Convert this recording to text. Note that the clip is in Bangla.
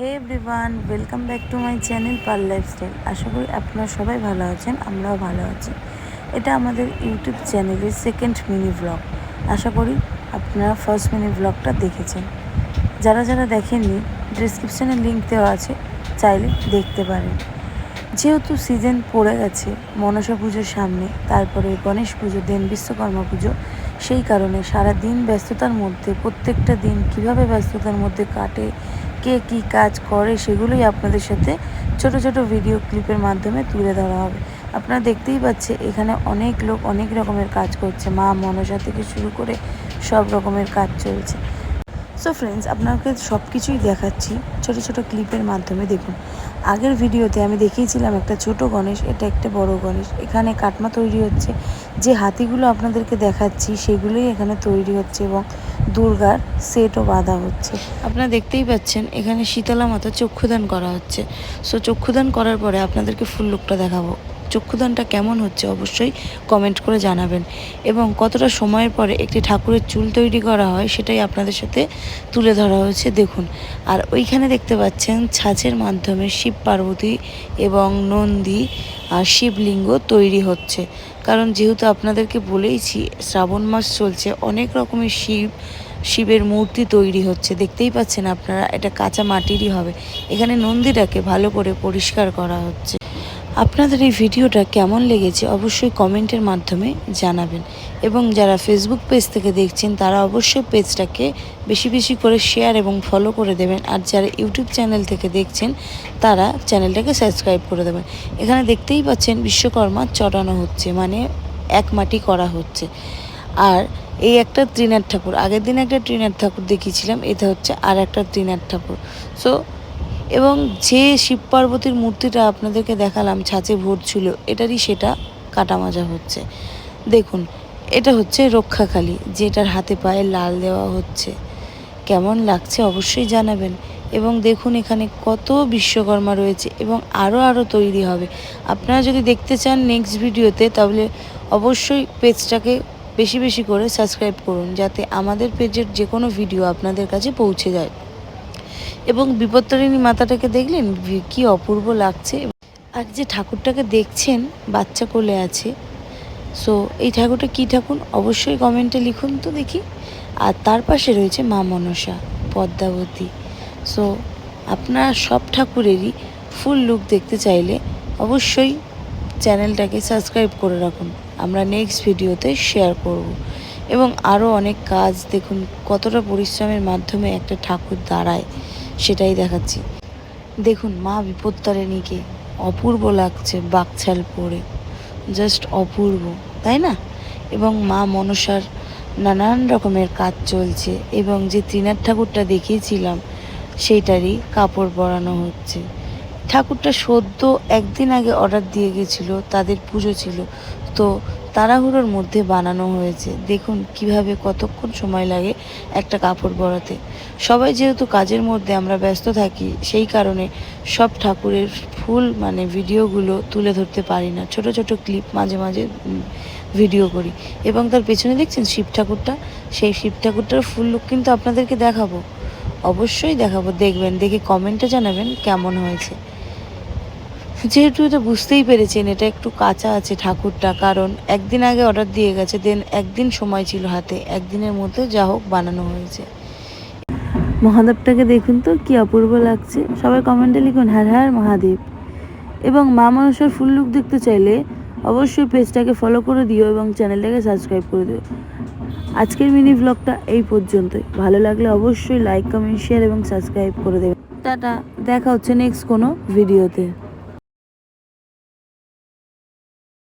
Hey everyone, welcome back to my channel Pal lifestyle. আশা করি আপনারা সবাই ভালো আছেন, আমরাও ভালো আছি। এটা আমাদের ইউটিউব চ্যানেলের সেকেন্ড মিনি ব্লগ। আশা করি আপনারা ফার্স্ট মিনি ব্লগটা দেখেছেন। যারা যারা দেখেননি, ডিসক্রিপশানে লিঙ্ক দেওয়া আছে, চাইলে দেখতে পারেন। যেহেতু সিজন পড়ে গেছে মনসা পুজোর সামনে, তারপরে গণেশ পুজো, দেন বিশ্বকর্মা পুজো, সেই কারণে সারা দিন ব্যস্ততার মধ্যে, প্রত্যেকটা দিন কিভাবে ব্যস্ততার মধ্যে কাটে, কে কী কাজ করে, সেগুলোই আপনাদের সাথে ছোট ছোট ভিডিও ক্লিপের মাধ্যমে তুলে ধরা হবে। আপনারা দেখতেই পাচ্ছে এখানে অনেক লোক অনেক রকমের কাজ করছে, মা মনসা থেকে শুরু করে সব রকমের কাজ চলছে। সো ফ্রেন্ডস, আপনাকে সব কিছুই দেখাচ্ছি ছোট ছোট ক্লিপের মাধ্যমে। দেখুন, আগের ভিডিওতে আমি দেখিয়েছিলাম একটা ছোট গণেশ, এটা একটা বড় গণেশ। এখানে কাটমা তৈরি হচ্ছে, যে হাতিগুলো আপনাদেরকে দেখাচ্ছি সেগুলোই এখানে তৈরি হচ্ছে, এবং দুর্গার সেটও বাঁধা হচ্ছে। আপনারা দেখতেই পাচ্ছেন এখানে শীতলা মাতা চক্ষুদান করা হচ্ছে। সো চক্ষুদান করার পরে আপনাদেরকে ফুল লুকটা দেখাবো। চক্ষুদানটা কেমন হচ্ছে অবশ্যই কমেন্ট করে জানাবেন, এবং কতটা সময়ের পরে একটি ঠাকুরের চুল তৈরি করা হয় সেটাই আপনাদের সাথে তুলে ধরা হয়েছে। দেখুন, আর ওইখানে দেখতে পাচ্ছেন ছাঁচের মাধ্যমে শিব পার্বতী এবং নন্দী আর শিবলিঙ্গ তৈরি হচ্ছে। কারণ যেহেতু আপনাদেরকে বলেইছি শ্রাবণ মাস চলছে, অনেক রকমের শিবের মূর্তি তৈরি হচ্ছে। দেখতেই পাচ্ছেন আপনারা, এটা কাঁচা মাটিরই হবে। এখানে নন্দীটাকে ভালো করে পরিষ্কার করা হচ্ছে। আপনাদের এই ভিডিওটা কেমন লেগেছে অবশ্যই কমেন্টের মাধ্যমে জানাবেন, এবং যারা ফেসবুক পেজ থেকে দেখছেন তারা অবশ্যই পেজটাকে বেশি বেশি করে শেয়ার এবং ফলো করে দেবেন। আর যারা ইউটিউব চ্যানেল থেকে দেখছেন তারা চ্যানেলটাকে সাবস্ক্রাইব করে দেবেন। এখানে দেখতেই পাচ্ছেন বিশ্বকর্মা চটানো হচ্ছে, মানে এক মাটি করা হচ্ছে। আর এই একটা ত্রিনাথ ঠাকুর, আগের দিন একটা ত্রিনাথ ঠাকুর দেখিয়েছিলাম, এটা হচ্ছে আর একটা ত্রিনাথ ঠাকুর। সো এবং যে শিব পার্বতীর মূর্তিটা আপনাদেরকে দেখালাম ছাঁচে ভরছিল, এটারই সেটা কাটা মাজা হচ্ছে। দেখুন, এটা হচ্ছে রক্ষাকালী, যেটার হাতে পায়ে লাল দেওয়া হচ্ছে। কেমন লাগছে অবশ্যই জানাবেন। এবং দেখুন এখানে কত বিশ্বকর্মা রয়েছে, এবং আরও তৈরি হবে। আপনারা যদি দেখতে চান নেক্সট ভিডিওতে, তাহলে অবশ্যই পেজটাকে বেশি বেশি করে সাবস্ক্রাইব করুন, যাতে আমাদের পেজের যে কোনো ভিডিও আপনাদের কাছে পৌঁছে যায়। এবং বিপত্তারিণী মাতাটাকে দেখলেন কি অপূর্ব লাগছে। আর যে ঠাকুরটাকে দেখছেন বাচ্চা কোলে আছে, সো এই ঠাকুরটা কী ঠাকুর অবশ্যই কমেন্টে লিখুন তো দেখি। আর তার পাশে রয়েছে মা মনসা, পদ্মাবতী। সো আপনারা সব ঠাকুরেরই ফুল লুক দেখতে চাইলে অবশ্যই চ্যানেলটাকে সাবস্ক্রাইব করে রাখুন। আমরা নেক্সট ভিডিওতে শেয়ার করব। এবং আরও অনেক কাজ দেখুন, কতটা পরিশ্রমের মাধ্যমে একটা ঠাকুর দাঁড়ায় সেটাই দেখাচ্ছি। দেখুন মা বিপত্তারিণীকে অপূর্ব লাগছে বাকছাল পরে, জাস্ট অপূর্ব, তাই না? এবং মা মনসার নানান রকমের কাজ চলছে, এবং যে ত্রিনাথ ঠাকুরটা দেখিয়েছিলাম সেইটারই কাপড় পরানো হচ্ছে। ঠাকুরটা সদ্য একদিন আগে অর্ডার দিয়ে গেছিলো, তাদের পুজো ছিল, তো তাড়াহুড়োর মধ্যে বানানো হয়েছে। দেখুন কিভাবে কতক্ষণ সময় লাগে একটা কাপড় পরাতে। সবাই যেহেতু কাজের মধ্যে আমরা ব্যস্ত থাকি, সেই কারণে সব ঠাকুরের ফুল ভিডিওগুলো তুলে ধরতে পারি না। ছোট ছোট ক্লিপ মাঝে মাঝে ভিডিও করি। এবং তার পেছনে দেখছেন শিব ঠাকুরটা, সেই শিব ঠাকুরটার ফুল লুক কিন্তু আপনাদেরকে দেখাবো, অবশ্যই দেখাবো। দেখবেন, দেখে কমেন্টে জানাবেন কেমন হয়েছে। যেহেতু এটা বুঝতেই পেরেছেন এটা একটু কাঁচা আছে ঠাকুরটা, কারণ একদিন আগে অর্ডার দিয়ে গেছে, দেন একদিন সময় ছিল হাতে, একদিনের মধ্যে যা হোক বানানো হয়েছে। মহাদেবটাকে দেখুন তো কি অপূর্ব লাগছে। সবাই কমেন্টে লিখুন হ্যার হ্যার মহাদেব। এবং মা মনসার ফুল লুক দেখতে চাইলে অবশ্যই পেজটাকে ফলো করে দিও এবং চ্যানেলটাকে সাবস্ক্রাইব করে দিও। আজকের মিনি ব্লগটা এই পর্যন্তই। ভালো লাগলে অবশ্যই লাইক, কমেন্ট, শেয়ার এবং সাবস্ক্রাইব করে দেবেন। টাটা, দেখা হচ্ছে নেক্সট কোনো ভিডিওতে।